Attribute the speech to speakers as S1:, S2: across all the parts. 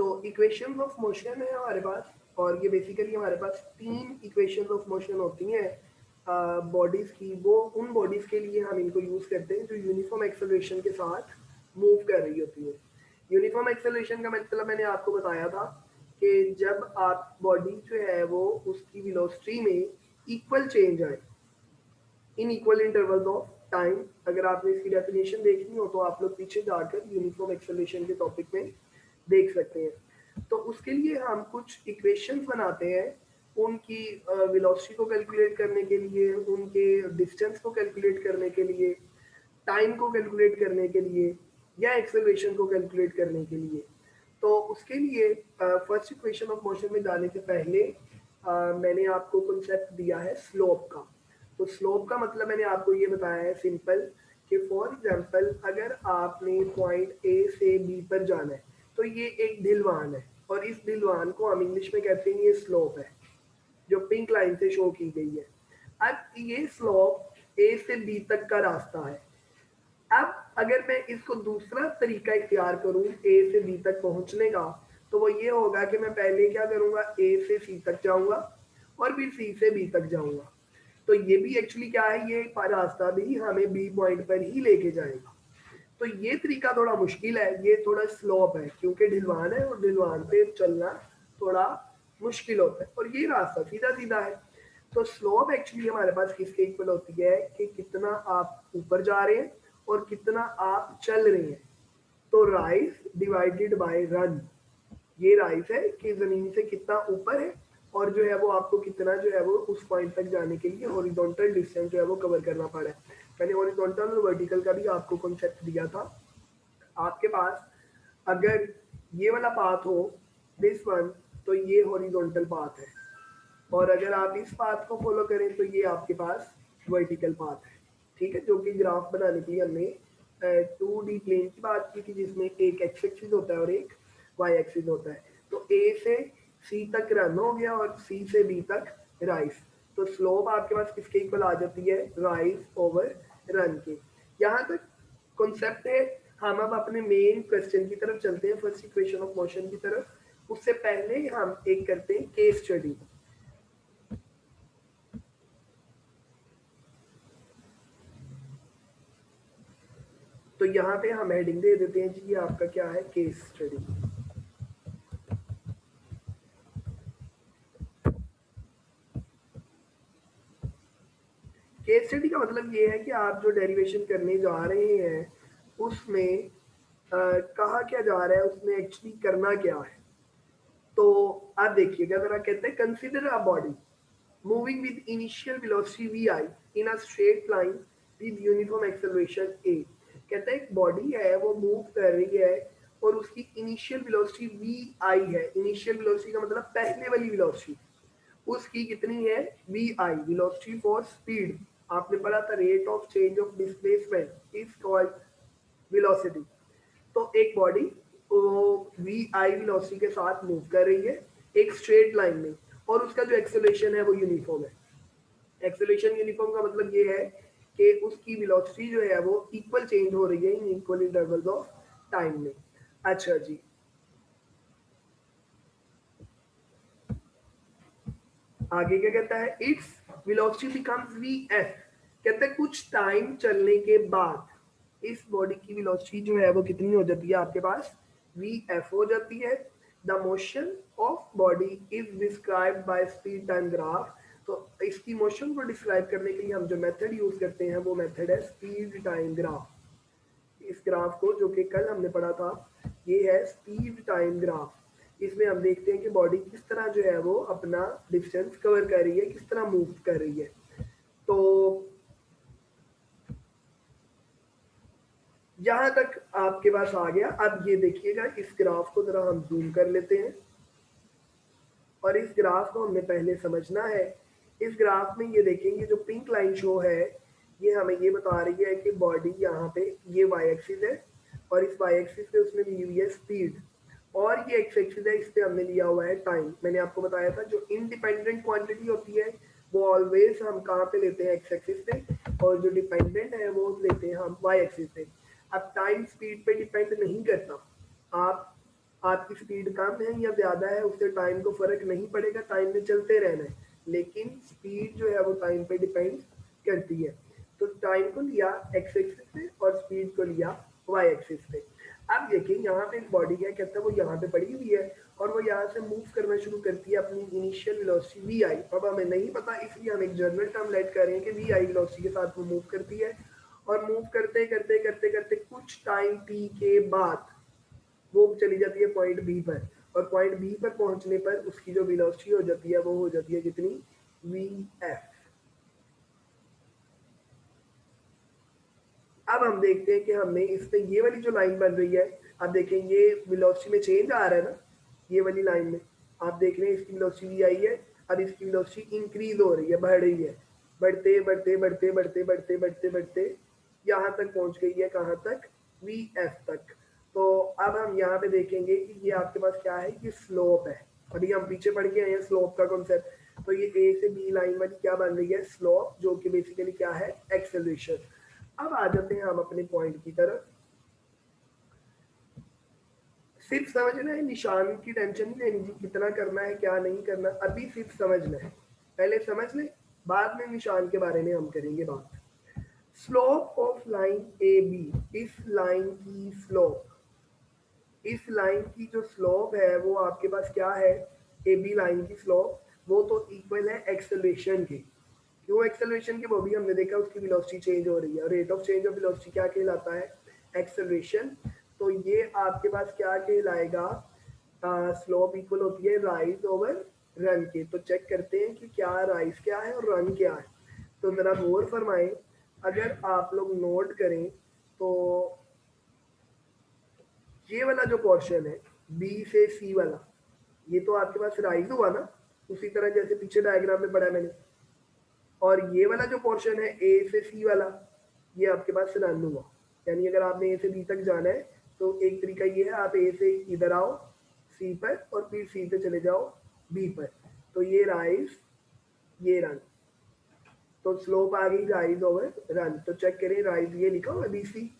S1: तो equations of motion है हमारे पास, और ये बेसिकली हमारे पास 3 इक्वेशंस ऑफ मोशन होती हैं बॉडीज की। वो उन बॉडीज के लिए हम इनको यूज करते हैं जो यूनिफॉर्म एक्सेलरेशन के साथ मूव कर रही होती है। यूनिफॉर्म एक्सेलरेशन का मतलब मैंने आपको बताया था कि जब आप बॉडी जो है वो उसकी वेलोसिटी में इक्वल चेंज आए in equal intervals of time. अगर आपने इसकी डेफिनेशन देखनी हो तो आप लोग पीछे जाकर यूनिफॉर्म एक्सेलरेशन के टॉपिक में देख सकते हैं। तो उसके लिए हम कुछ इक्वेशंस बनाते हैं उनकी वेलोसिटी को कैलकुलेट करने के लिए, उनके डिस्टेंस को कैलकुलेट करने के लिए, टाइम को कैलकुलेट करने के लिए, या एक्सेलरेशन को कैलकुलेट करने के लिए। तो उसके लिए फर्स्ट इक्वेशन ऑफ मोशन में जाने से पहले मैंने आपको कॉन्सेप्ट दिया है स्लोप का। तो स्लोप का मतलब मैंने आपको ये बताया है सिंपल कि फॉर एग्जांपल अगर आपने पॉइंट ए से बी पर जाना है तो ये एक ढिलवान है, और इस ढिलवान को हम इंग्लिश में कहते हैं ये स्लोप है जो पिंक लाइन से शो की गई है। अब ये स्लोप ए से बी तक का रास्ता है। अब अगर मैं इसको दूसरा तरीका इख्तियार करूं ए से बी तक पहुंचने का, तो वो ये होगा कि मैं पहले क्या करूंगा, ए से सी तक जाऊंगा और फिर सी से बी तक जाऊंगा। तो ये भी एक्चुअली क्या है, ये रास्ता भी हमें बी पॉइंट पर ही लेके जाएगा। तो ये तरीका थोड़ा मुश्किल है, ये थोड़ा स्लोप है क्योंकि ढिलवान है और ढिलवान पे चलना थोड़ा मुश्किल होता है, और ये रास्ता सीधा सीधा है। तो स्लोप एक्चुअली हमारे पास किसके इक्वल होती है कि कितना आप ऊपर जा रहे हैं और कितना आप चल रहे हैं। तो राइज डिवाइडेड बाय रन, ये राइज है कि जमीन से कितना ऊपर है और जो है वो आपको कितना जो है वो उस पॉइंट तक जाने के लिए हॉरिजॉन्टल डिस्टेंस जो है वो कवर करना पड़ा है। मैंने हॉरिजॉन्टल और वर्टिकल का भी आपको कॉन्सेप्ट दिया था। आपके पास अगर ये वाला पाथ हो दिस वन, तो ये हॉरिजॉन्टल पाथ है, और अगर आप इस पाथ को फॉलो करें तो ये आपके पास वर्टिकल पाथ है। ठीक है, जो कि ग्राफ बनाने के लिए हमने 2D प्लेन की बात की थी जिसमें एक एक्स एक्सिस होता है और एक वाई एक्सिस होता है। तो ए से सी तक रन हो गया और सी से बी तक राइज। तो स्लोप आपके पास किसके इक्वल आ जाती है, राइज ओवर रन के। यहाँ तक कॉन्सेप्ट है। हम अब अपने मेन क्वेश्चन की तरफ चलते हैं, फर्स्ट इक्वेशन ऑफ मोशन की तरफ। उससे पहले हम एक करते हैं केस स्टडी। तो यहाँ पे हम हेडिंग दे देते हैं जी, ये आपका क्या है, केस स्टडी। केस स्टडी का मतलब ये है कि आप जो डेरिवेशन करने जा रहे हैं उसमें कहा क्या जा रहा है, उसमें एक्चुअली करना क्या है। तो आप देखिएगा जरा, कहते हैं consider a body moving with initial velocity vi in a straight line with uniform acceleration a। कहता है एक बॉडी है वो मूव कर रही है और उसकी इनिशियल वेलोसिटी vi है। इनिशियल वेलोसिटी का मतलब पहले वाली वेलोसिटी, उसकी कितनी है, vi, वेलोसिटी फॉर स्पीड। आपने पढ़ा था rate of change of displacement is called velocity. तो एक बॉडी वी आई वेलोसिटी के साथ मूव कर रही है एक स्ट्रेट लाइन में, और उसका जो एक्सेलरेशन है वो यूनिफॉर्म है। एक्सेलरेशन यूनिफॉर्म का मतलब ये है कि उसकी वेलोसिटी जो है वो इक्वल चेंज हो रही है in equal intervals of time में। अच्छा जी, आगे क्या कहता है, its velocity becomes V F. कहता है कुछ टाइम चलने के बाद इस बॉडी की वेलोसिटी जो है वो कितनी हो जाती है आपके पास, वी एफ हो जाती है। The motion of body is described by speed time graph. तो इसकी मोशन को डिस्क्राइब करने के लिए हम जो मेथड यूज करते हैं वो मेथड है स्पीड टाइम ग्राफ। इस ग्राफ को जो कि कल हमने पढ़ा था, ये है स्पीड टाइम ग्राफ। इसमें हम देखते हैं कि बॉडी किस तरह जो है वो अपना डिस्टेंस कवर कर रही है, किस तरह मूव कर रही है। तो यहां तक आपके पास आ गया। अब ये देखिएगा, इस ग्राफ को जरा हम जूम कर लेते हैं, और इस ग्राफ को हमने पहले समझना है। इस ग्राफ में ये देखेंगे जो पिंक लाइन शो है ये हमें ये बता रही है कि बॉडी यहाँ पे ये वाई एक्सिस है, और इस वाई एक्सिस पे उसने ली हुई है स्पीड, और ये एक्स एक्सिस है, इस पे हमने लिया हुआ है टाइम। मैंने आपको बताया था जो इंडिपेंडेंट क्वांटिटी होती है वो ऑलवेज हम कहाँ पे लेते हैं, एक्स एक्सिस पे, और जो डिपेंडेंट है वो लेते हैं हम वाई एक्सिस पे। अब टाइम स्पीड पे डिपेंड नहीं करता। आप आपकी स्पीड कम है या ज़्यादा है उससे टाइम को फ़र्क नहीं पड़ेगा, टाइम में चलते रहना है, लेकिन स्पीड जो है वो टाइम पे डिपेंड करती है। तो टाइम को लिया एक्स एक्सिस पे और स्पीड को लिया वाई एक्सिस पे। अब देखिए यहाँ पे एक बॉडी क्या कहता है, वो यहाँ पे पड़ी हुई है और वो यहाँ से मूव करना शुरू करती है अपनी इनिशियल वेलोसिटी वी आई। अब हमें नहीं पता इसलिए हम एक जनरल टर्म लेट कर रहे हैं कि वी आई वेलोसिटी के साथ वो मूव करती है और मूव करते करते करते करते कुछ टाइम टी के बाद वो चली जाती है पॉइंट बी पर, और पॉइंट बी पर पहुंचने पर उसकी जो वेलोसिटी हो जाती है वो हो जाती है कितनी, वी एफ। अब हम देखते हैं कि हमने इस पे ये वाली जो लाइन बन रही है, अब देखें ये वेलोसिटी में चेंज आ रहा है ना, ये वाली लाइन में आप देख रहे हैं इसकी वेलोसिटी वी आई है, अब इसकी वेलोसिटी इंक्रीज हो रही है, बढ़ रही है, बढ़ते बढ़ते बढ़ते बढ़ते बढ़ते बढ़ते बढ़ते यहाँ तक पहुँच गई है, कहाँ तक, वी एफ तक। तो अब हम यहाँ पे देखेंगे कि ये आपके पास क्या है, ये स्लोप है। अभी हम पीछे पढ़ के आए हैं स्लोप का कॉन्सेप्ट, तो ये ए से बी लाइन वाली क्या बन रही है, स्लोप, जो कि बेसिकली क्या है, एक्सेलरेशन। अब आ जाते हैं हम अपने पॉइंट की तरफ। सिर्फ समझना है, निशान की टेंशन नहीं लेनी जी, कितना करना है क्या नहीं करना, अभी सिर्फ समझना है, पहले समझ ले, बाद में निशान के बारे में हम करेंगे बात। Slope of line A B, इस लाइन की स्लोप, इस लाइन की जो स्लोप है वो आपके पास क्या है, ए बी लाइन की स्लोप, वो तो इक्वल है एक्सेलरेशन के। क्यों एक्सेलरेशन के, वो भी हमने देखा, उसकी वेलोसिटी चेंज हो रही है, और rate of change of velocity क्या कहलाता है, एक्सेलरेशन। तो ये आपके पास क्या कहलाएगा, स्लोप इक्वल होती है राइज ओवर रन के। तो चेक करते हैं कि क्या राइज क्या है और रन क्या है। तो जरा गौर फरमाएं, अगर आप लोग नोट करें तो ये वाला जो पोर्शन है बी से सी वाला, ये तो आपके पास राइज हुआ ना, उसी तरह जैसे पीछे डायग्राम में पढ़ा मैंने। और ये वाला जो पोर्शन है ए से सी वाला, ये आपके पास रन हुआ। यानी अगर आपने ए से बी तक जाना है तो एक तरीका ये है, आप ए से इधर आओ सी पर और फिर सी पे चले जाओ बी पर, तो ये राइज, ये रन, तो स्लोप आ गई राइज ओवर रन। तो चेक करें, राइज ये लिखा हुआ बी सी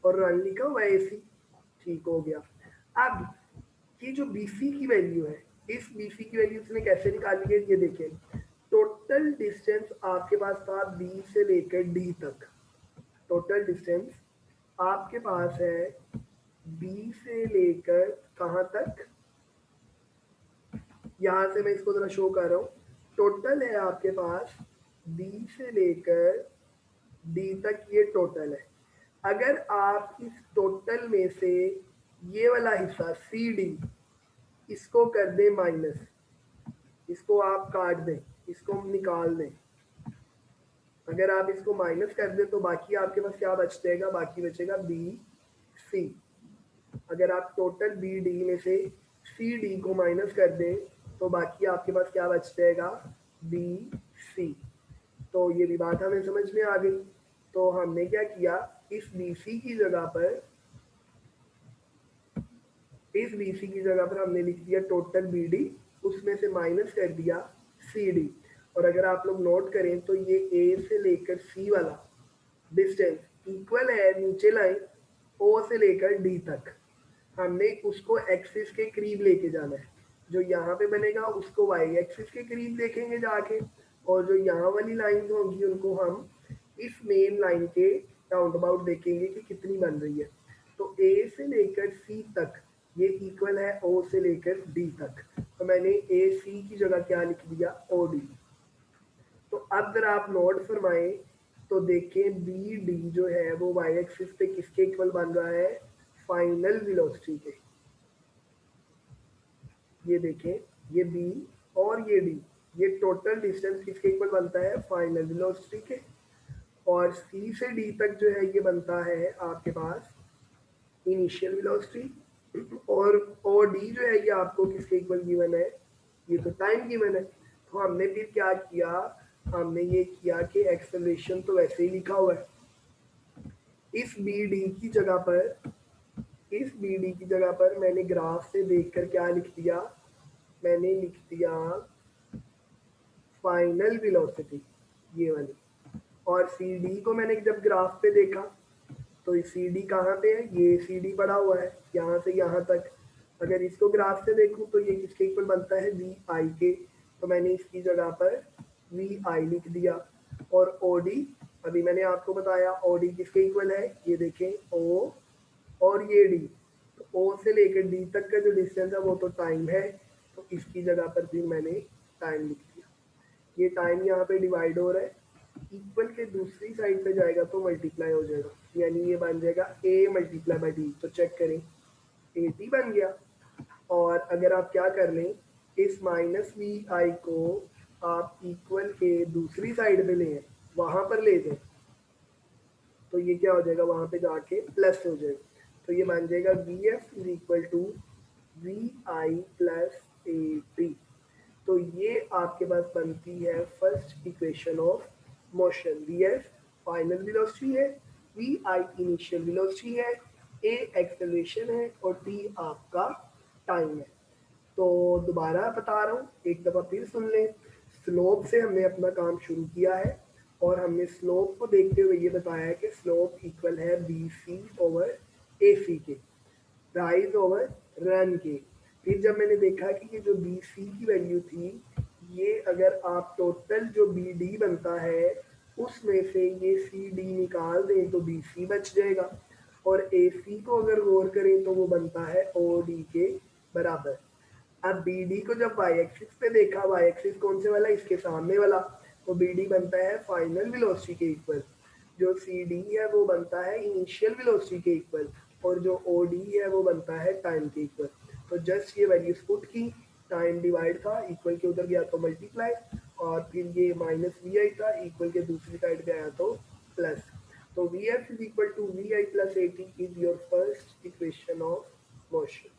S1: और रन लिखा हुआ ए सी, ठीक हो गया। अब ये जो बी सी की वैल्यू है, इस बी सी की वैल्यू उसने कैसे निकाली है, ये देखें। टोटल डिस्टेंस आपके पास था बी से लेकर डी तक, टोटल डिस्टेंस आपके पास है बी से लेकर कहाँ तक, यहाँ से मैं इसको जरा शो कर रहा हूँ, टोटल है आपके पास बी से लेकर डी तक, ये टोटल है। अगर आप इस टोटल में से ये वाला हिस्सा सी डी, इसको कर दें माइनस, इसको आप काट दें, इसको निकाल दें, अगर आप इसको माइनस कर दें तो बाकी आपके पास क्या बच जाएगा, बाकी बचेगा बी सी। अगर आप टोटल बी डी में से सी डी को माइनस कर दें तो बाकी आपके पास क्या बच जाएगा, बी सी। तो ये भी बात हमें समझ में आ गई। तो हमने क्या किया, इस बी सी की जगह पर, इस बी सी की जगह पर हमने लिख दिया टोटल बी डी, उसमें से माइनस कर दिया सी डी। और अगर आप लोग नोट करें तो ये ए से लेकर सी वाला डिस्टेंस इक्वल है नीचे लाइन ओ से लेकर डी तक, हमने उसको एक्सिस के करीब लेके जाना है। जो यहाँ पे बनेगा उसको वाई एक्सिस के करीब देखेंगे जाके, और जो यहाँ वाली लाइन होंगी उनको हम इस मेन लाइन के राउंड अबाउट देखेंगे कि कितनी बन रही है। तो ए से लेकर सी तक ये इक्वल है ओ से लेकर डी तक, तो मैंने ए सी की जगह क्या लिख दिया, ओ डी। तो अब जरा आप नोट फरमाएं तो देखें बी डी जो है वो वाई एक्सिस पे किसके इक्वल बन रहा है, फाइनल वेलोसिटी के। ये देखें, ये बी और ये डी, ये टोटल डिस्टेंस किसके इक्वल बनता है, फाइनल वेलोसिटी के। और सी से डी तक जो है ये बनता है आपके पास इनिशियल वेलोसिटी, और ओ डी जो है ये आपको किसके इक्वल गिवन है, ये तो टाइम गिवन है। तो हमने फिर क्या किया, हमने ये किया कि एक्सेलरेशन तो वैसे ही लिखा हुआ है, इस बी डी की जगह पर, इस बी डी की जगह पर मैंने ग्राफ से देखकर क्या लिख दिया, मैंने लिख दिया फाइनल वेलोसिटी, ये वाली। और सी डी को मैंने जब ग्राफ पे देखा तो सी डी कहाँ पे है, ये सी डी पड़ा हुआ है यहाँ से यहाँ तक, अगर इसको ग्राफ से देखूं तो ये किसके इक्वल बनता है, वी आई के, तो मैंने इसकी जगह पर वी आई लिख दिया। और ओ डी, अभी मैंने आपको बताया ओ डी किसके इक्वल है, ये देखें ओ और ये डी, तो ओ से लेकर डी तक का जो डिस्टेंस है वो तो टाइम है, तो इसकी जगह पर भी मैंने टाइम लिख दिया। ये टाइम यहाँ पे डिवाइड हो रहा है, इक्वल के दूसरी साइड पे जाएगा तो मल्टीप्लाई हो जाएगा, यानी ये बन जाएगा a मल्टीप्लाई बाई डी। तो चेक करें, ए टी बन गया। और अगर आप क्या कर लें, इस माइनस वी आई को आप इक्वल के दूसरी साइड पे लें, वहां पर ले दें, तो ये क्या हो जाएगा, वहां पे जाके प्लस हो जाएगा। तो ये बन जाएगा V F is equal to V I plus A T. तो ये आपके पास बनती है first equation of motion. V F final velocity है, वी आई इनिशियल वेलोसिटी है, ए एक्सेलरेशन है और टी आपका टाइम है। तो दोबारा बता रहा हूँ, एक दफ़ा फिर सुन लें। स्लोप से हमने अपना काम शुरू किया है और हमने स्लोप को देखते हुए ये बताया है कि स्लोप इक्वल है बी सी ओवर ए सी के, राइज ओवर रन के। फिर जब मैंने देखा कि ये जो बी सी की वैल्यू थी, ये अगर आप टोटल जो बी डी बनता है उसमें से ये सी डी निकाल दें तो बी सी बच जाएगा, और ए सी को अगर गौर करें तो वो बनता है ओ डी के बराबर। अब बी डी को जब वाई एक्सिस पे देखा, वाई एक्सिस कौन से वाला, इसके सामने वाला, तो बी डी बनता है फाइनल वेलोसिटी के इक्वल, जो सी डी है वो बनता है इनिशियल वेलोसिटी के इक्वल, और जो ओ डी है वो बनता है टाइम के इक्वल। तो जस्ट ये वैल्यूज पुट की, टाइम डिवाइड था, इक्वल के उधर गया तो मल्टीप्लाई, और फिर ये माइनस वी आई था, इक्वल के दूसरी साइड पे आया तो प्लस। तो V F is equal to V I plus A T is your first equation of motion.